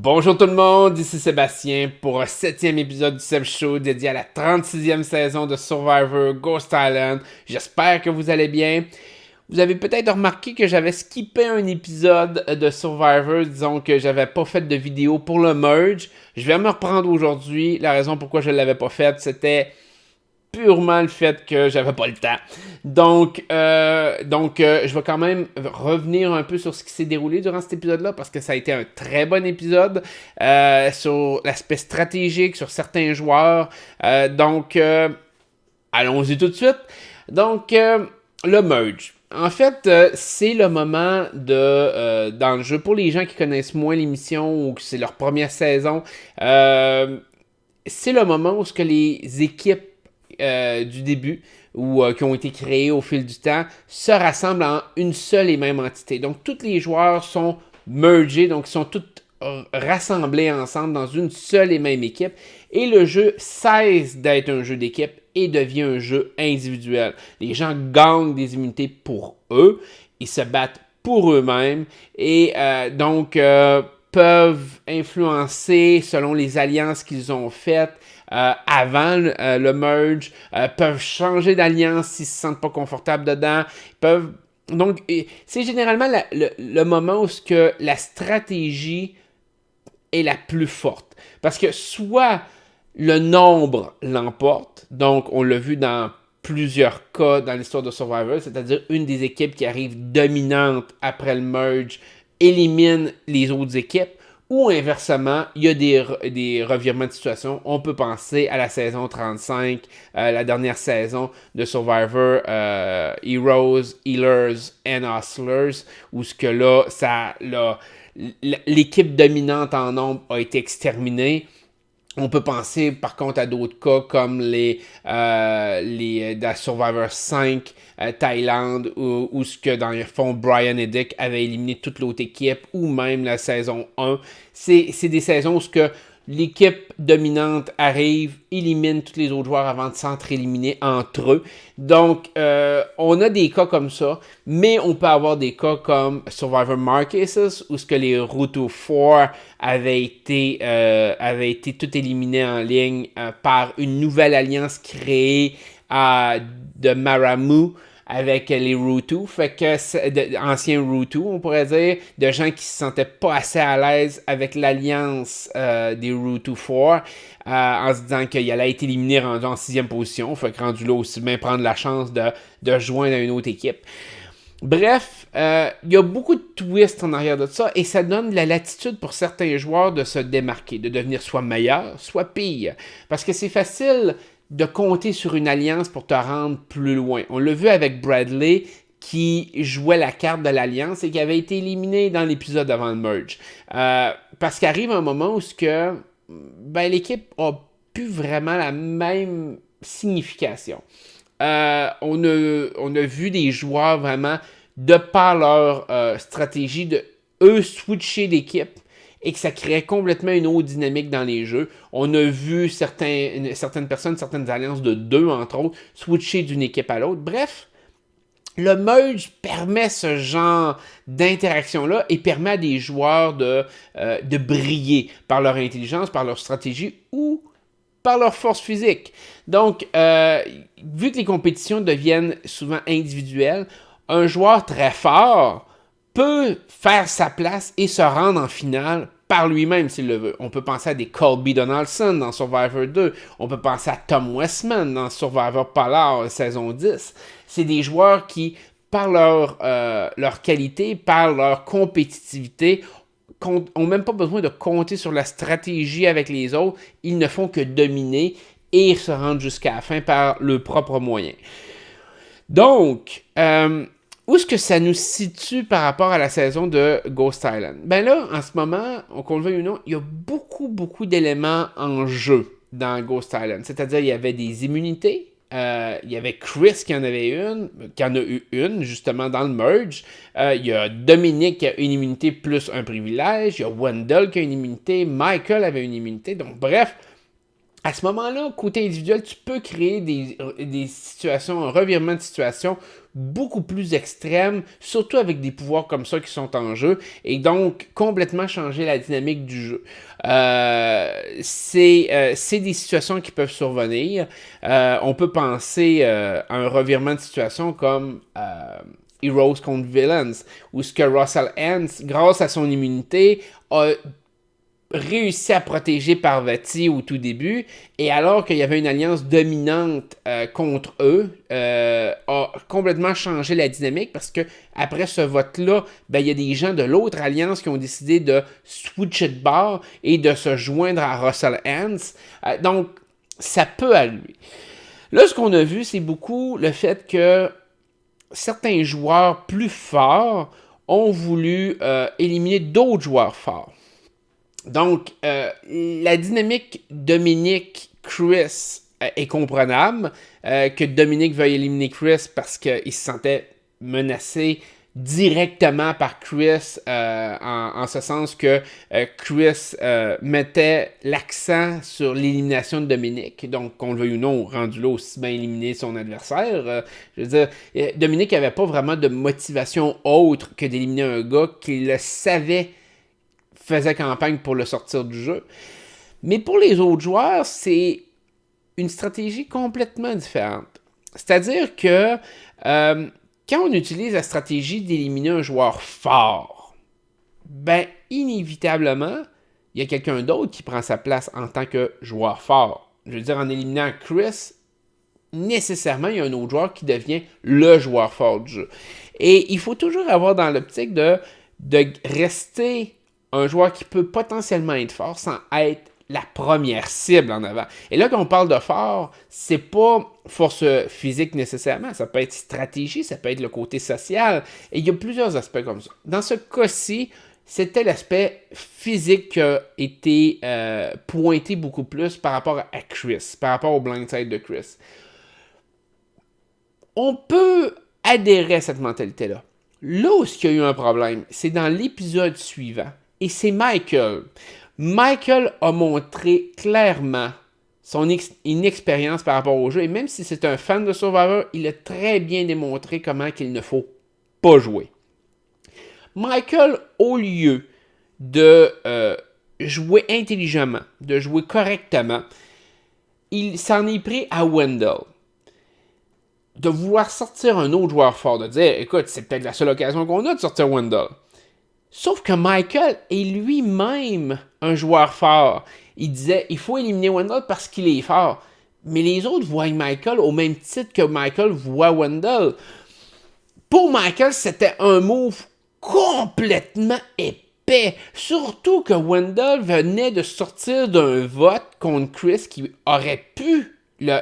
Bonjour tout le monde, ici Sébastien pour un 7e épisode du Seb Show dédié à la 36e saison de Survivor Ghost Island. J'espère que vous allez bien. Vous avez peut-être remarqué que j'avais skippé un épisode de Survivor, disons que j'avais pas fait de vidéo pour le merge. Je vais me reprendre aujourd'hui. La raison pourquoi je l'avais pas fait, c'était purement le fait que j'avais pas le temps. Je vais quand même revenir un peu sur ce qui s'est déroulé durant cet épisode-là parce que ça a été un très bon épisode sur l'aspect stratégique, sur certains joueurs. Allons-y tout de suite. Le merge. En fait, c'est le moment dans le jeu, pour les gens qui connaissent moins l'émission ou que c'est leur première saison, c'est le moment où ce que les équipes du début ou qui ont été créés au fil du temps se rassemblent en une seule et même entité. Donc, tous les joueurs sont mergés, donc ils sont tous rassemblés ensemble dans une seule et même équipe. Et le jeu cesse d'être un jeu d'équipe et devient un jeu individuel. Les gens gagnent des immunités pour eux, ils se battent pour eux-mêmes et peuvent influencer selon les alliances qu'ils ont faites avant le merge, peuvent changer d'alliance s'ils ne se sentent pas confortables dedans, peuvent... Donc, c'est généralement le moment où la stratégie est la plus forte. Parce que soit le nombre l'emporte, donc on l'a vu dans plusieurs cas dans l'histoire de Survivor, c'est-à-dire une des équipes qui arrive dominante après le merge élimine les autres équipes, ou inversement, il y a des revirements de situation. On peut penser à la saison 35, la dernière saison de Survivor, Heroes, Healers and Hustlers, où ce que là, l'équipe dominante en nombre a été exterminée. On peut penser par contre à d'autres cas comme les Survivor 5 Thaïlande où ce que dans le fond Brian et Dick avaient éliminé toute l'autre équipe ou même la saison 1. C'est des saisons où ce que l'équipe dominante arrive, élimine tous les autres joueurs avant de s'entre-éliminer entre eux. Donc, on a des cas comme ça, mais on peut avoir des cas comme Survivor Marquesas, où ce que les Ruto 4 avaient été tout éliminés en ligne par une nouvelle alliance créée de Maramu avec les Rutu, fait que anciens Rutu, on pourrait dire, de gens qui se sentaient pas assez à l'aise avec l'alliance des Rutu 4, en se disant qu'il allait être éliminé rendu en 6e position, fait que rendu là aussi bien prendre la chance de joindre à une autre équipe. Bref, il y a beaucoup de twists en arrière de ça et ça donne la latitude pour certains joueurs de se démarquer, de devenir soit meilleur, soit pire. Parce que c'est facile de compter sur une alliance pour te rendre plus loin. On l'a vu avec Bradley qui jouait la carte de l'alliance et qui avait été éliminé dans l'épisode avant le merge. Parce qu'arrive un moment où l'équipe a plus vraiment la même signification. On a vu des joueurs vraiment, de par leur stratégie, de eux switcher d'équipe et que ça créait complètement une autre dynamique dans les jeux. On a vu certaines personnes, certaines alliances de 2, entre autres, switcher d'une équipe à l'autre. Bref, le merge permet ce genre d'interaction-là et permet à des joueurs de briller par leur intelligence, par leur stratégie ou par leur force physique. Donc, vu que les compétitions deviennent souvent individuelles, un joueur très fort peut faire sa place et se rendre en finale par lui-même s'il le veut. On peut penser à des Colby Donaldson dans Survivor 2. On peut penser à Tom Westman dans Survivor Polar saison 10. C'est des joueurs qui, par leur qualité, par leur compétitivité, n'ont même pas besoin de compter sur la stratégie avec les autres. Ils ne font que dominer et se rendre jusqu'à la fin par leurs propres moyens. Donc, où est-ce que ça nous situe par rapport à la saison de Ghost Island? Ben là, en ce moment, qu'on le veuille ou non, il y a beaucoup d'éléments en jeu dans Ghost Island. C'est-à-dire, il y avait des immunités. Il y avait Chris qui en a eu une, justement, dans le merge. Il y a Dominique qui a une immunité plus un privilège. Il y a Wendell qui a une immunité. Michael avait une immunité. Donc, bref, à ce moment-là, côté individuel, tu peux créer des situations, un revirement de situation beaucoup plus extrême, surtout avec des pouvoirs comme ça qui sont en jeu, et donc complètement changer la dynamique du jeu. C'est des situations qui peuvent survenir. On peut penser à un revirement de situation comme Heroes contre Villains, où ce que Russell Hantz, grâce à son immunité, a réussi à protéger Parvati au tout début, et alors qu'il y avait une alliance dominante contre eux, a complètement changé la dynamique parce que après ce vote-là, ben, il y a des gens de l'autre alliance qui ont décidé de switcher de bord et de se joindre à Russell Hantz. Donc, ça peut arriver. Là, ce qu'on a vu, c'est beaucoup le fait que certains joueurs plus forts ont voulu éliminer d'autres joueurs forts. Donc, la dynamique Dominic-Chris est comprenable. Que Dominic veuille éliminer Chris parce qu'il se sentait menacé directement par Chris, en ce sens que Chris mettait l'accent sur l'élimination de Dominic. Donc, qu'on le veuille ou non, rendu là aussi bien éliminer son adversaire. Je veux dire, Dominic n'avait pas vraiment de motivation autre que d'éliminer un gars qui le savait faisait campagne pour le sortir du jeu. Mais pour les autres joueurs, c'est une stratégie complètement différente. C'est-à-dire que quand on utilise la stratégie d'éliminer un joueur fort, ben inévitablement, il y a quelqu'un d'autre qui prend sa place en tant que joueur fort. Je veux dire, en éliminant Chris, nécessairement, il y a un autre joueur qui devient le joueur fort du jeu. Et il faut toujours avoir dans l'optique de rester un joueur qui peut potentiellement être fort sans être la première cible en avant. Et là, quand on parle de fort, c'est pas force physique nécessairement. Ça peut être stratégie, ça peut être le côté social. Et il y a plusieurs aspects comme ça. Dans ce cas-ci, c'était l'aspect physique qui a été pointé beaucoup plus par rapport à Chris, par rapport au blindside de Chris. On peut adhérer à cette mentalité-là. Là où il y a eu un problème, c'est dans l'épisode suivant. Et c'est Michael. Michael a montré clairement son inexpérience par rapport au jeu. Et même si c'est un fan de Survivor, il a très bien démontré comment qu'il ne faut pas jouer. Michael, au lieu de jouer intelligemment, de jouer correctement, il s'en est pris à Wendell. De vouloir sortir un autre joueur fort, de dire, écoute, c'est peut-être la seule occasion qu'on a de sortir Wendell. Sauf que Michael est lui-même un joueur fort. Il disait, il faut éliminer Wendell parce qu'il est fort. Mais les autres voient Michael au même titre que Michael voit Wendell. Pour Michael, c'était un move complètement épais. Surtout que Wendell venait de sortir d'un vote contre Chris qui aurait pu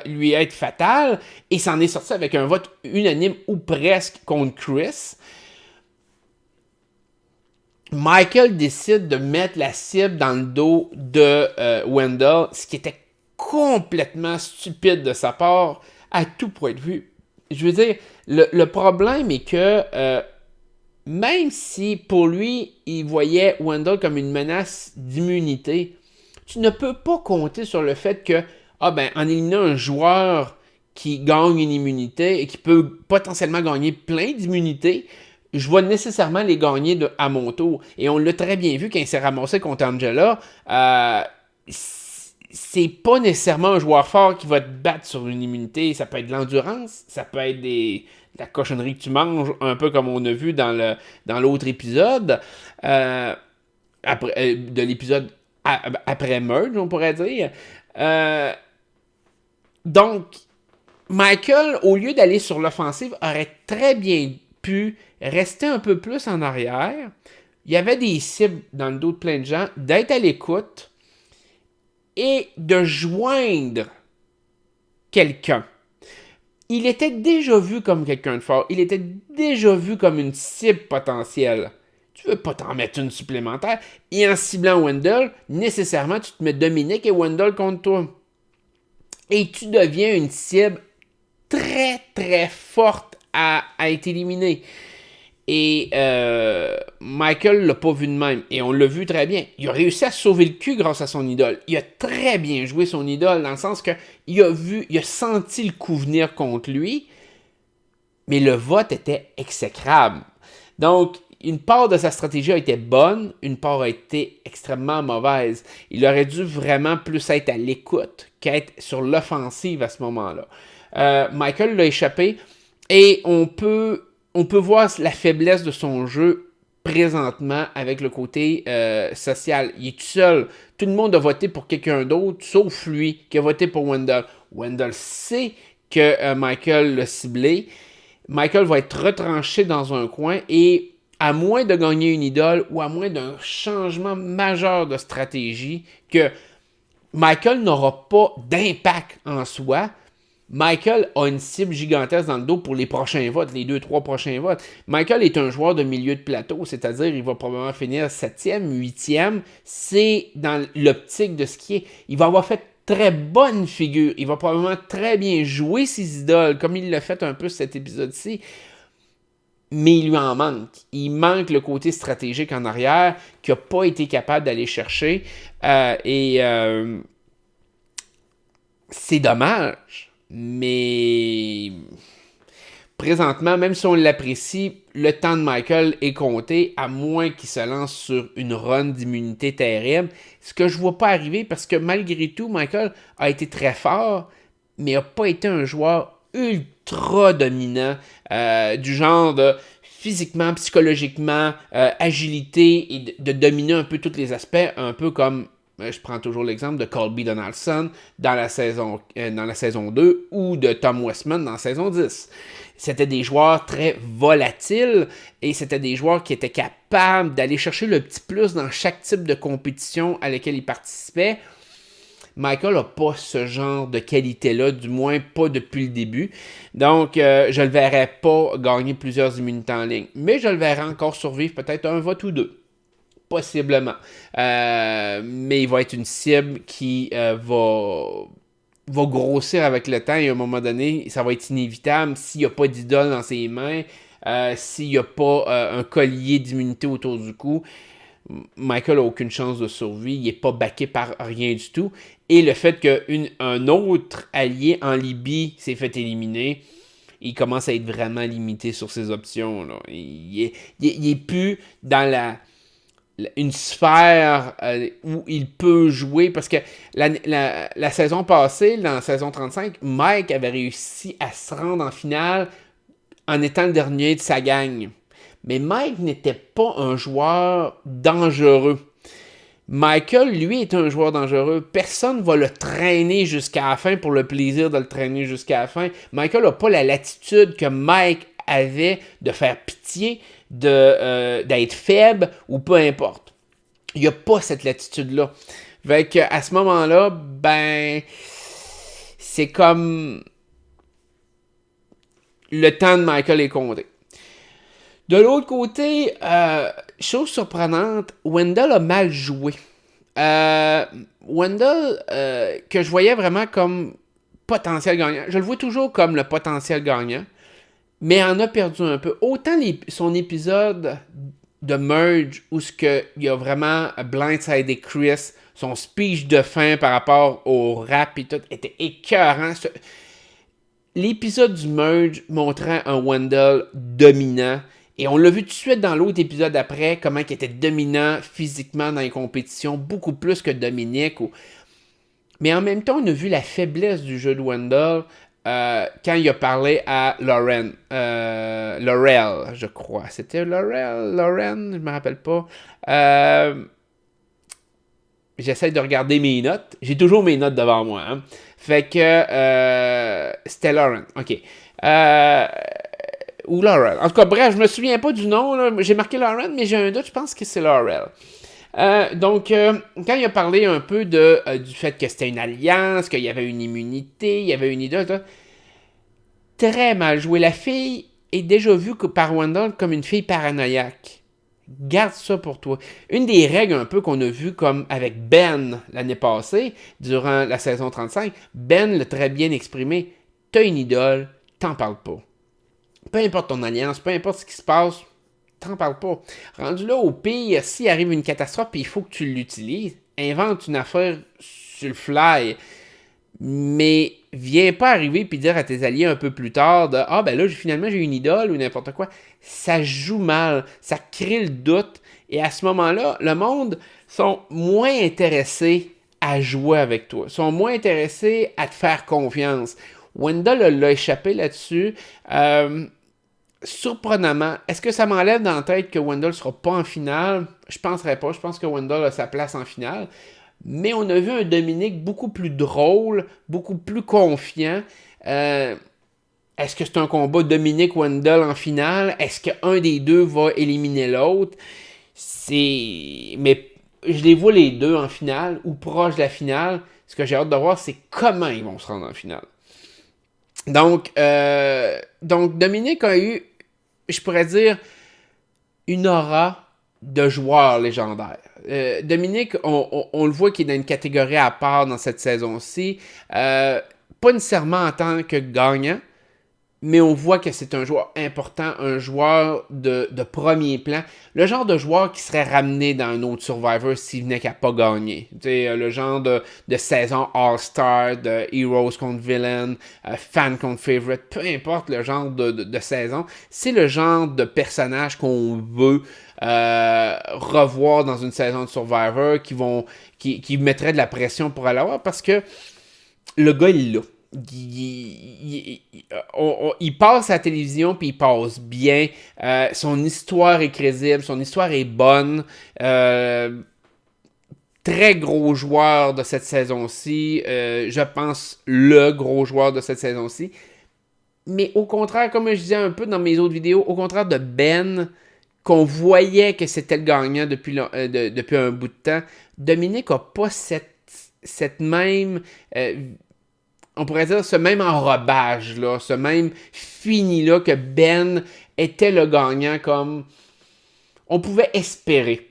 lui être fatal et s'en est sorti avec un vote unanime ou presque contre Chris. Michael décide de mettre la cible dans le dos de Wendell, ce qui était complètement stupide de sa part à tout point de vue. Je veux dire, le problème est que même si pour lui, il voyait Wendell comme une menace d'immunité, tu ne peux pas compter sur le fait que, en éliminant un joueur qui gagne une immunité et qui peut potentiellement gagner plein d'immunités, je vais nécessairement les gagner à mon tour. Et on l'a très bien vu quand il s'est ramassé contre Angela. C'est pas nécessairement un joueur fort qui va te battre sur une immunité. Ça peut être de l'endurance, ça peut être de la cochonnerie que tu manges, un peu comme on a vu dans l'autre épisode. De l'épisode après Merge, on pourrait dire. Donc, Michael, au lieu d'aller sur l'offensive, aurait très bien pu rester un peu plus en arrière. Il y avait des cibles dans le dos de plein de gens, d'être à l'écoute et de joindre quelqu'un. Il était déjà vu comme quelqu'un de fort. Il était déjà vu comme une cible potentielle. Tu veux pas t'en mettre une supplémentaire. Et en ciblant Wendell, nécessairement, tu te mets Dominic et Wendell contre toi. Et tu deviens une cible très, très forte à être éliminée. Et Michael l'a pas vu de même. Et on l'a vu très bien. Il a réussi à sauver le cul grâce à son idole. Il a très bien joué son idole, dans le sens que il a senti le coup venir contre lui, mais le vote était exécrable. Donc, une part de sa stratégie a été bonne, une part a été extrêmement mauvaise. Il aurait dû vraiment plus être à l'écoute qu'être sur l'offensive à ce moment-là. Michael l'a échappé et on peut voir la faiblesse de son jeu présentement avec le côté social. Il est tout seul. Tout le monde a voté pour quelqu'un d'autre, sauf lui qui a voté pour Wendell. Wendell sait que Michael l'a ciblé. Michael va être retranché dans un coin et à moins de gagner une idole ou à moins d'un changement majeur de stratégie, que Michael n'aura pas d'impact en soi, Michael a une cible gigantesque dans le dos pour les prochains votes, les 2-3 prochains votes. Michael est un joueur de milieu de plateau, c'est-à-dire il va probablement finir 7e, 8e. C'est dans l'optique de ce qui est. Il va avoir fait très bonne figure. Il va probablement très bien jouer ses idoles, comme il l'a fait un peu cet épisode-ci. Mais il lui en manque. Il manque le côté stratégique en arrière qu'il n'a pas été capable d'aller chercher. C'est dommage. Mais présentement, même si on l'apprécie, le temps de Michael est compté, à moins qu'il se lance sur une run d'immunité terrible. Ce que je ne vois pas arriver, parce que malgré tout, Michael a été très fort, mais n'a pas été un joueur ultra dominant, du genre de physiquement, psychologiquement, agilité, et de dominer un peu tous les aspects, un peu comme, je prends toujours l'exemple de Colby Donaldson dans la saison 2 ou de Tom Westman dans la saison 10. C'était des joueurs très volatiles et c'était des joueurs qui étaient capables d'aller chercher le petit plus dans chaque type de compétition à laquelle ils participaient. Michael n'a pas ce genre de qualité-là, du moins pas depuis le début. Donc, je ne le verrai pas gagner plusieurs immunités en ligne. Mais je le verrai encore survivre peut-être un vote ou deux. Possiblement. Mais il va être une cible qui va grossir avec le temps et à un moment donné, ça va être inévitable s'il n'y a pas d'idole dans ses mains, s'il n'y a pas un collier d'immunité autour du cou. Michael n'a aucune chance de survie, il n'est pas backé par rien du tout. Et le fait qu'un autre allié en Libye s'est fait éliminer, il commence à être vraiment limité sur ses options. Là. Il est plus dans une sphère où il peut jouer, parce que la saison passée, dans la saison 35, Mike avait réussi à se rendre en finale en étant le dernier de sa gang. Mais Mike n'était pas un joueur dangereux. Michael, lui, est un joueur dangereux. Personne ne va le traîner jusqu'à la fin pour le plaisir de le traîner jusqu'à la fin. Michael n'a pas la latitude que Mike avait de faire pitié, d'être faible ou peu importe. Il n'y a pas cette latitude-là. Fait qu'à ce moment-là, c'est comme le temps de Michael est compté. De l'autre côté, chose surprenante, Wendell a mal joué. Wendell, que je voyais vraiment comme potentiel gagnant, je le vois toujours comme le potentiel gagnant, mais en a perdu un peu. Autant son épisode de Merge, où il y a vraiment blindsided Chris, son speech de fin par rapport au rap et tout, était écœurant. L'épisode du Merge montrait un Wendell dominant. Et on l'a vu tout de suite dans l'autre épisode après, comment il était dominant physiquement dans les compétitions, beaucoup plus que Dominique. Mais en même temps, on a vu la faiblesse du jeu de Wendell quand il a parlé à Laurel, je crois. C'était Lauren, je me rappelle pas. J'essaie de regarder mes notes. J'ai toujours mes notes devant moi. Hein. Fait que c'était Lauren. OK. Ou Laurel. En tout cas, bref, je me souviens pas du nom. Là. J'ai marqué Lauren, mais j'ai un doute. Je pense que c'est Laurel. Donc, quand il a parlé un peu du fait que c'était une alliance, qu'il y avait une immunité, il y avait une idole, très mal joué. La fille est déjà vue par Wendell comme une fille paranoïaque. Garde ça pour toi. Une des règles un peu qu'on a vues comme avec Ben l'année passée, durant la saison 35, Ben l'a très bien exprimé. T'as une idole, t'en parles pas. Peu importe ton alliance, peu importe ce qui se passe, t'en parle pas. Rendu là, au pire, s'il arrive une catastrophe et il faut que tu l'utilises, invente une affaire sur le fly. Mais viens pas arriver puis dire à tes alliés un peu plus tard de ah ben là finalement j'ai une idole ou n'importe quoi. Ça joue mal, ça crée le doute et à ce moment-là, le monde sont moins intéressés à jouer avec toi, sont moins intéressés à te faire confiance. Wendell l'a échappé là-dessus. Surprenamment, est-ce que ça m'enlève dans la tête que Wendell sera pas en finale? Je penserais pas. Je pense que Wendell a sa place en finale. Mais on a vu un Dominic beaucoup plus drôle, beaucoup plus confiant. Est-ce que c'est un combat Dominic-Wendell en finale? Est-ce qu'un des deux va éliminer l'autre? Mais je les vois les deux en finale ou proche de la finale. Ce que j'ai hâte de voir, c'est comment ils vont se rendre en finale. Donc Dominic a eu, je pourrais dire, une aura de joueur légendaire. Dominic, on le voit qu'il est dans une catégorie à part dans cette saison-ci. Pas nécessairement en tant que gagnant, mais on voit que c'est un joueur important, un joueur de premier plan. Le genre de joueur qui serait ramené dans un autre Survivor s'il venait qu'à pas gagner. Le genre de saison All-Star, de Heroes contre Villain, Fan contre Favorite, peu importe le genre de saison. C'est le genre de personnage qu'on veut revoir dans une saison de Survivor qui mettrait de la pression pour aller avoir parce que le gars, il l'a. Il passe à la télévision puis il passe bien. Son histoire est crédible, son histoire est bonne. Très gros joueur de cette saison-ci. Je pense le gros joueur de cette saison-ci. Mais au contraire, comme je disais un peu dans mes autres vidéos, au contraire de Ben, qu'on voyait que c'était le gagnant depuis un bout de temps, Dominic n'a pas cette même... on pourrait dire ce même enrobage-là, ce même fini-là que Ben était le gagnant comme on pouvait espérer.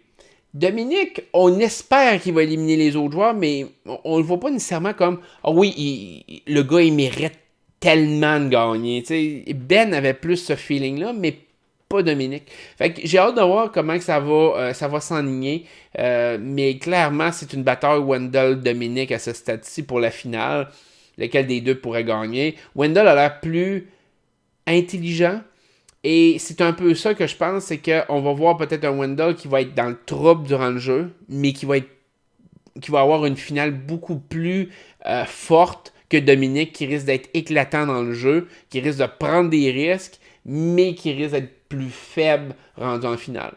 Dominic, on espère qu'il va éliminer les autres joueurs, mais on ne le voit pas nécessairement comme « Ah oui, le gars, il mérite tellement de gagner. » Ben avait plus ce feeling-là, mais pas Dominic. Fait que j'ai hâte de voir comment que ça va s'enligner. Mais clairement, c'est une bataille Wendell-Dominic à ce stade-ci pour la finale. Lequel des deux pourrait gagner. Wendell a l'air plus intelligent. Et c'est un peu ça que je pense, c'est qu'on va voir peut-être un Wendell qui va être dans le trouble durant le jeu, mais qui va avoir une finale beaucoup plus forte que Dominic, qui risque d'être éclatant dans le jeu, qui risque de prendre des risques, mais qui risque d'être plus faible rendu en finale.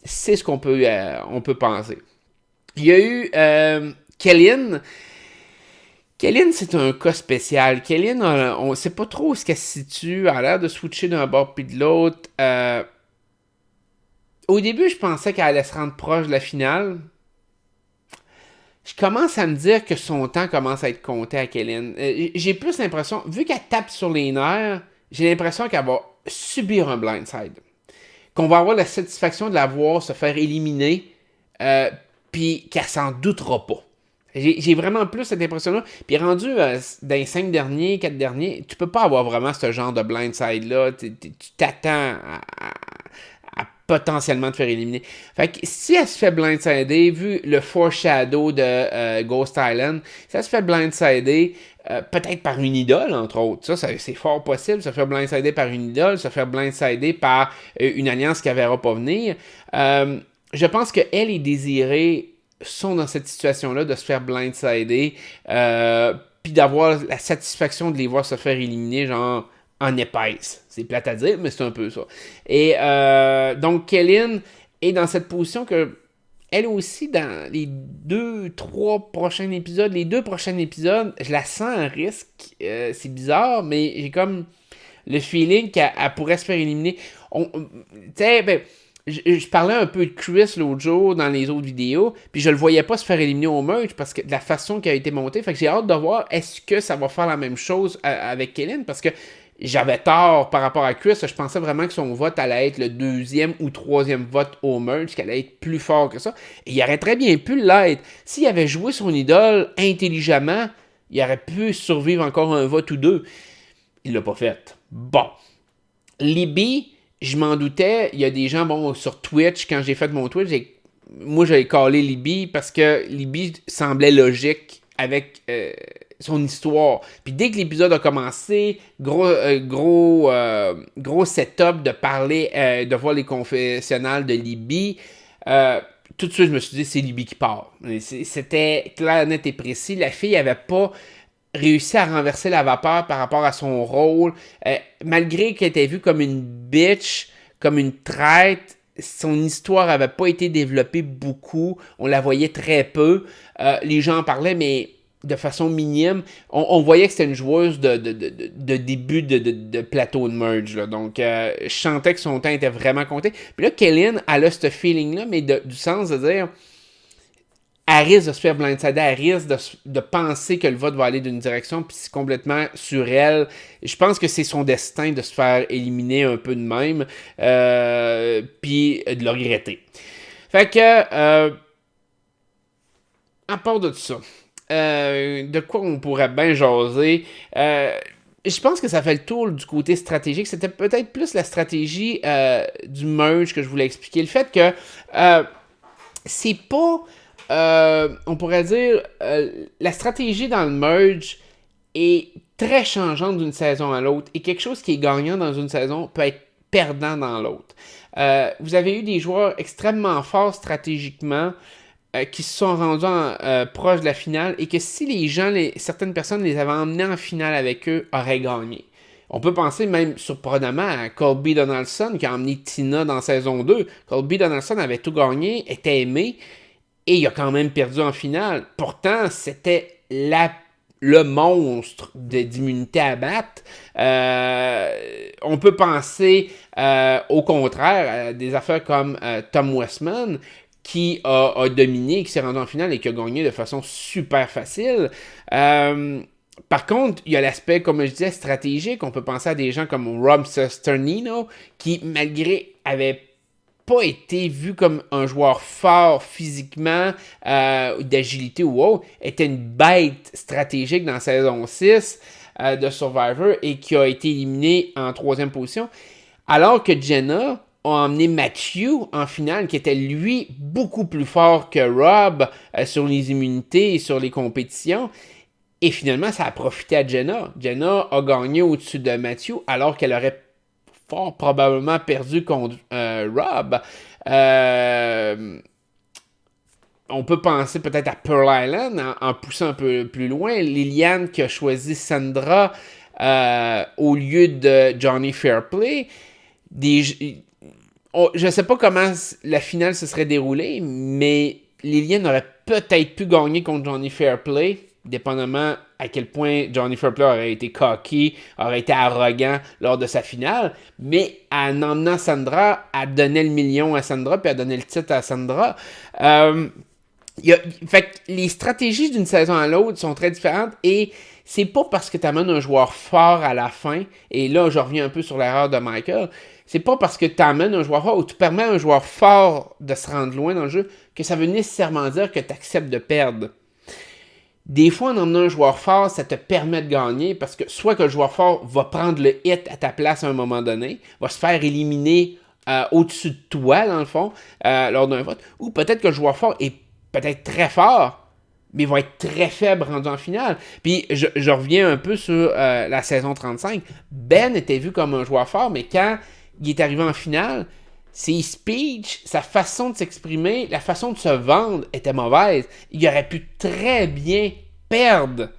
C'est ce qu'on peut penser. Il y a eu Kellyn. Kellyn, c'est un cas spécial. Kellyn, on ne sait pas trop où est-ce qu'elle se situe. Elle a l'air de switcher d'un bord puis de l'autre. Au début, je pensais qu'elle allait se rendre proche de la finale. Je commence à me dire que son temps commence à être compté à Kellyn. J'ai plus l'impression, vu qu'elle tape sur les nerfs, j'ai l'impression qu'elle va subir un blindside. Qu'on va avoir la satisfaction de la voir se faire éliminer, puis qu'elle s'en doutera pas. J'ai vraiment plus cette impression-là. Puis rendu dans les 4 derniers, tu peux pas avoir vraiment ce genre de blindside-là. Tu t'attends à potentiellement te faire éliminer. Fait que si elle se fait blindsider, vu le foreshadow de Ghost Island, si elle se fait blindsider, peut-être par une idole, entre autres. Ça c'est fort possible. Se faire blindsider par une idole, se faire blindsider par une alliance qui ne verra pas venir. Je pense qu'elle est désirée sont dans cette situation-là de se faire blindsider, puis d'avoir la satisfaction de les voir se faire éliminer, genre en épaisse. C'est plate à dire, mais c'est un peu ça. Et donc, Kellyn est dans cette position que elle aussi, dans les 2-3 prochains épisodes, je la sens en risque. C'est bizarre, mais j'ai comme le feeling qu'elle pourrait se faire éliminer. Tu sais, je parlais un peu de Chris l'autre jour dans les autres vidéos, puis je le voyais pas se faire éliminer au merge parce que de la façon qui a été montée. Fait que j'ai hâte de voir est-ce que ça va faire la même chose avec Kellyn, parce que j'avais tort par rapport à Chris. Je pensais vraiment que son vote allait être le 2e ou 3e vote au merge, qu'elle allait être plus fort que ça. Et il aurait très bien pu l'être. S'il avait joué son idole intelligemment, il aurait pu survivre encore un vote ou deux. Il l'a pas fait. Bon. Libby je m'en doutais. Il y a des gens, sur Twitch, quand j'ai fait mon Twitch, moi, j'avais callé Libby parce que Libby semblait logique avec son histoire. Puis dès que l'épisode a commencé, gros setup de parler, de voir les confessionnals de Libby. Tout de suite, je me suis dit, c'est Libby qui part. C'était clair, net et précis. La fille n'avait pas réussi à renverser la vapeur par rapport à son rôle. Malgré qu'elle était vue comme une bitch, comme une traite, son histoire n'avait pas été développée beaucoup. On la voyait très peu. Les gens en parlaient, mais de façon minime. On voyait que c'était une joueuse de début de plateau de merge. Là. Donc, je sentais que son temps était vraiment compté. Puis là, Kellyn, elle a ce feeling-là, mais du sens de dire... Elle risque de se faire blindsider, elle risque de penser que le vote va aller d'une direction, puis c'est complètement sur elle. Je pense que c'est son destin de se faire éliminer un peu de même, puis de le regretter. Fait que, à part de tout ça, de quoi on pourrait bien jaser, je pense que ça fait le tour du côté stratégique. C'était peut-être plus la stratégie du merge que je voulais expliquer. Le fait que c'est pas... on pourrait dire, la stratégie dans le merge est très changeante d'une saison à l'autre et quelque chose qui est gagnant dans une saison peut être perdant dans l'autre. Vous avez eu des joueurs extrêmement forts stratégiquement qui se sont rendus proches de la finale et que si certaines personnes les avaient emmenés en finale avec eux, auraient gagné. On peut penser même surprenamment à Colby Donaldson qui a emmené Tina dans saison 2. Colby Donaldson avait tout gagné, était aimé, et il a quand même perdu en finale. Pourtant, c'était le monstre d'immunité à battre. On peut penser au contraire à des affaires comme Tom Westman qui a dominé, qui s'est rendu en finale et qui a gagné de façon super facile. Par contre, il y a l'aspect, comme je disais, stratégique. On peut penser à des gens comme Rob Cesternino qui, malgré, avait pas été vu comme un joueur fort physiquement, d'agilité ou autre, était une bête stratégique dans la saison 6 de Survivor et qui a été éliminé en 3e position. Alors que Jenna a emmené Matthew en finale, qui était lui beaucoup plus fort que Rob sur les immunités et sur les compétitions. Et finalement, ça a profité à Jenna. Jenna a gagné au-dessus de Matthew alors qu'elle aurait fort probablement perdu contre Rob. On peut penser peut-être à Pearl Island en poussant un peu plus loin. Liliane qui a choisi Sandra au lieu de Johnny Fairplay. Je ne sais pas comment la finale se serait déroulée, mais Liliane aurait peut-être pu gagner contre Johnny Fairplay, dépendamment à quel point Johnny Fairplay aurait été cocky, aurait été arrogant lors de sa finale, mais en emmenant Sandra, elle donnait le million à Sandra, puis elle donnait le titre à Sandra. Fait que les stratégies d'une saison à l'autre sont très différentes, et c'est pas parce que tu amènes un joueur fort à la fin, et là je reviens un peu sur l'erreur de Michael, c'est pas parce que tu amènes un joueur fort ou tu permets à un joueur fort de se rendre loin dans le jeu que ça veut nécessairement dire que tu acceptes de perdre. Des fois, en emmenant un joueur fort, ça te permet de gagner parce que soit que le joueur fort va prendre le hit à ta place à un moment donné, va se faire éliminer au-dessus de toi, dans le fond, lors d'un vote, ou peut-être que le joueur fort est peut-être très fort, mais va être très faible rendu en finale. Puis, je reviens un peu sur la saison 35. Ben était vu comme un joueur fort, mais quand il est arrivé en finale, ses speeches, sa façon de s'exprimer, la façon de se vendre était mauvaise. Il aurait pu très bien perdre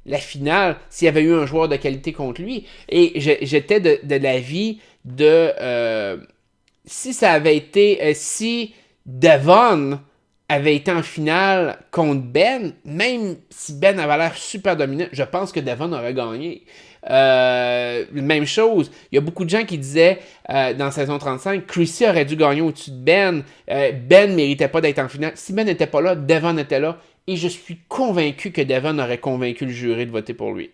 la finale s'il y avait eu un joueur de qualité contre lui. Et j'étais de l'avis de... si ça avait été... si Devon avait été en finale contre Ben, même si Ben avait l'air super dominant, je pense que Devon aurait gagné. Même chose, il y a beaucoup de gens qui disaient dans saison 35, Chrissy aurait dû gagner au-dessus de Ben. Ben ne méritait pas d'être en finale. Si Ben n'était pas là, Devon était là. Et je suis convaincu que Devon aurait convaincu le jury de voter pour lui.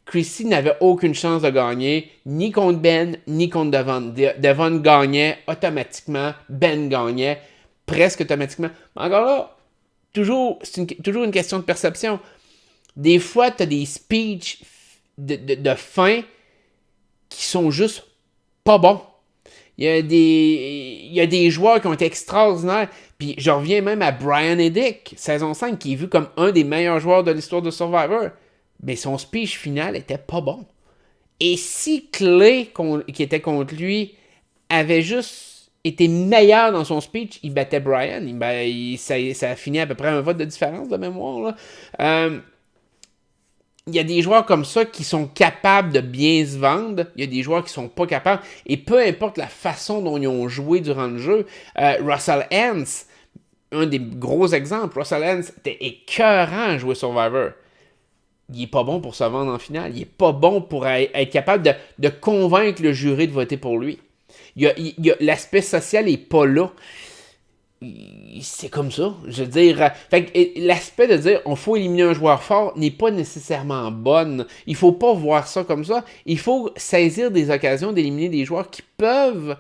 Chrissy n'avait aucune chance de gagner, ni contre Ben, ni contre Devon. Devon gagnait automatiquement, Ben gagnait presque automatiquement. Mais encore là, c'est toujours une question de perception. Des fois, tu as des speeches de fin qui sont juste pas bons. Il y a des joueurs qui ont été extraordinaires. Puis je reviens même à Brian Edick, saison 5, qui est vu comme un des meilleurs joueurs de l'histoire de Survivor. Mais son speech final était pas bon. Et si Clay, qui était contre lui, avait juste été meilleur dans son speech, il battait Brian. Ça a fini à peu près un vote de différence de mémoire. Là. Il y a des joueurs comme ça qui sont capables de bien se vendre. Il y a des joueurs qui sont pas capables. Et peu importe la façon dont ils ont joué durant le jeu, Russell Hantz, un des gros exemples, Russell Hantz était écœurant à jouer Survivor. Il est pas bon pour se vendre en finale. Il est pas bon pour être capable de convaincre le jury de voter pour lui. L'aspect social est pas là. C'est comme ça. Je veux dire, l'aspect de dire on faut éliminer un joueur fort n'est pas nécessairement bonne. Il faut pas voir ça comme ça. Il faut saisir des occasions d'éliminer des joueurs qui peuvent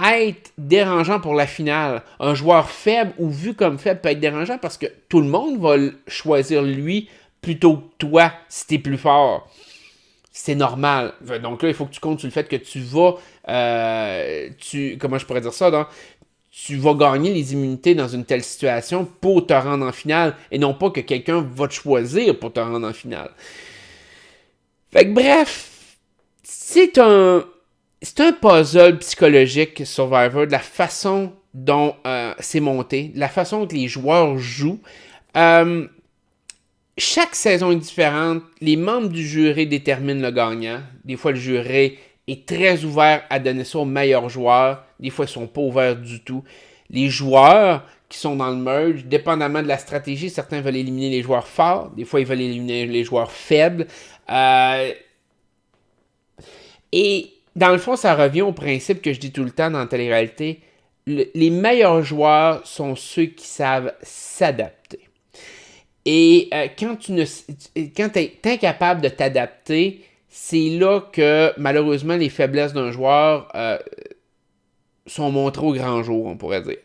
être dérangeants pour la finale. Un joueur faible ou vu comme faible peut être dérangeant parce que tout le monde va choisir lui plutôt que toi si t'es plus fort. C'est normal. Donc là, il faut que tu comptes sur le fait que tu vas... comment je pourrais dire ça, donc? Tu vas gagner les immunités dans une telle situation pour te rendre en finale et non pas que quelqu'un va te choisir pour te rendre en finale. Fait que bref, c'est un puzzle psychologique Survivor, de la façon dont c'est monté, de la façon dont les joueurs jouent. Chaque saison est différente. Les membres du jury déterminent le gagnant. Des fois, le jury est très ouvert à donner ça aux meilleurs joueurs. Des fois, ils ne sont pas ouverts du tout. Les joueurs qui sont dans le merge, dépendamment de la stratégie, certains veulent éliminer les joueurs forts. Des fois, ils veulent éliminer les joueurs faibles. Et dans le fond, ça revient au principe que je dis tout le temps dans la télé-réalité. Les meilleurs joueurs sont ceux qui savent s'adapter. Et quand tu es incapable de t'adapter, c'est là que malheureusement les faiblesses d'un joueur sont montrées au grand jour, on pourrait dire.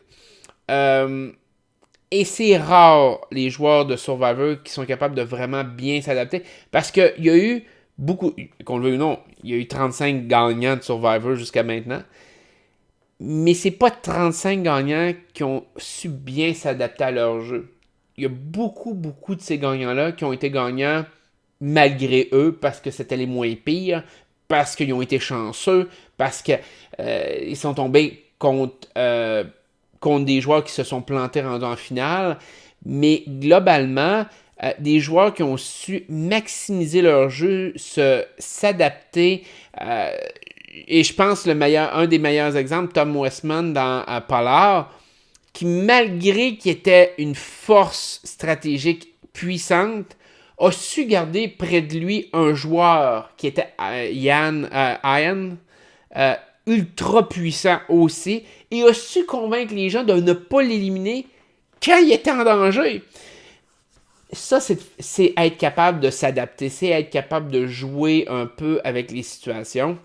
Et c'est rare les joueurs de Survivor qui sont capables de vraiment bien s'adapter parce qu'il y a eu beaucoup, qu'on le veuille ou non, il y a eu 35 gagnants de Survivor jusqu'à maintenant. Mais c'est pas 35 gagnants qui ont su bien s'adapter à leur jeu. Il y a beaucoup de ces gagnants-là qui ont été gagnants malgré eux, parce que c'était les moins pires, parce qu'ils ont été chanceux, parce qu'ils sont tombés contre des joueurs qui se sont plantés rendus en finale. Mais globalement, des joueurs qui ont su maximiser leur jeu, s'adapter. Et je pense un des meilleurs exemples, Tom Westman dans Polar, qui malgré qu'il était une force stratégique puissante, a su garder près de lui un joueur qui était Ian, ultra puissant aussi, et a su convaincre les gens de ne pas l'éliminer quand il était en danger. Ça, c'est être capable de s'adapter, c'est être capable de jouer un peu avec les situations.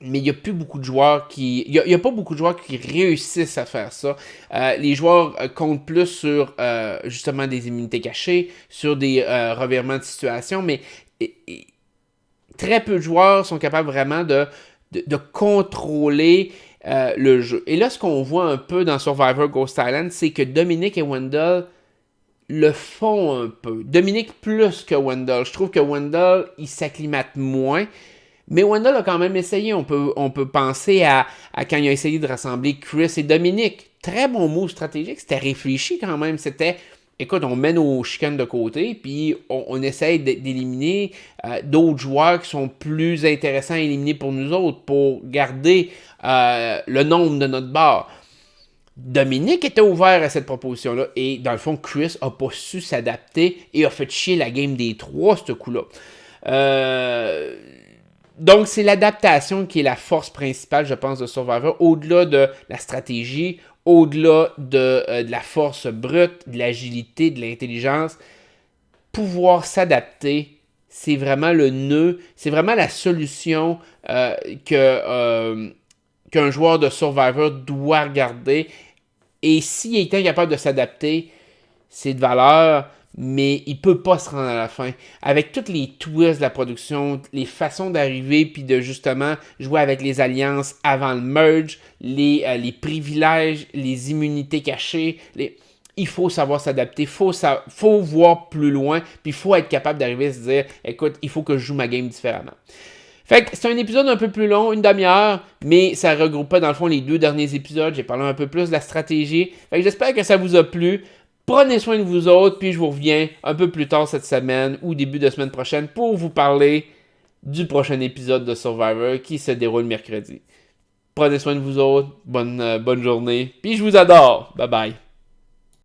Mais il n'y a plus beaucoup de joueurs il y a pas beaucoup de joueurs qui réussissent à faire ça. Les joueurs comptent plus sur justement des immunités cachées, sur des revirements de situation, mais très peu de joueurs sont capables vraiment de contrôler le jeu. Et là, ce qu'on voit un peu dans Survivor Ghost Island, c'est que Dominic et Wendell le font un peu. Dominic plus que Wendell. Je trouve que Wendell, il s'acclimate moins. Mais Wendell a quand même essayé. On peut penser à quand il a essayé de rassembler Chris et Dominic. Très bon move stratégique. C'était réfléchi quand même. C'était, écoute, on met nos chicanes de côté, puis on essaye d'éliminer d'autres joueurs qui sont plus intéressants à éliminer pour nous autres, pour garder le nombre de notre barre. Dominic était ouvert à cette proposition-là, et dans le fond, Chris n'a pas su s'adapter et a fait chier la game des trois, ce coup-là. Donc, c'est l'adaptation qui est la force principale, je pense, de Survivor, au-delà de la stratégie, au-delà de la force brute, de l'agilité, de l'intelligence. Pouvoir s'adapter, c'est vraiment le nœud, c'est vraiment la solution qu'un joueur de Survivor doit regarder. Et s'il est incapable de s'adapter, c'est de valeur. mais il peut pas se rendre à la fin. Avec toutes les twists de la production, les façons d'arriver, puis de justement jouer avec les alliances avant le merge, les privilèges, les immunités cachées, il faut savoir s'adapter, faut voir plus loin, puis il faut être capable d'arriver à se dire, écoute, il faut que je joue ma game différemment. Fait que c'est un épisode un peu plus long, une demi-heure, mais ça regroupait dans le fond les 2 derniers épisodes. J'ai parlé un peu plus de la stratégie. Fait que j'espère que ça vous a plu. Prenez soin de vous autres, puis je vous reviens un peu plus tard cette semaine ou début de semaine prochaine pour vous parler du prochain épisode de Survivor qui se déroule mercredi. Prenez soin de vous autres, bonne journée, puis je vous adore. Bye bye.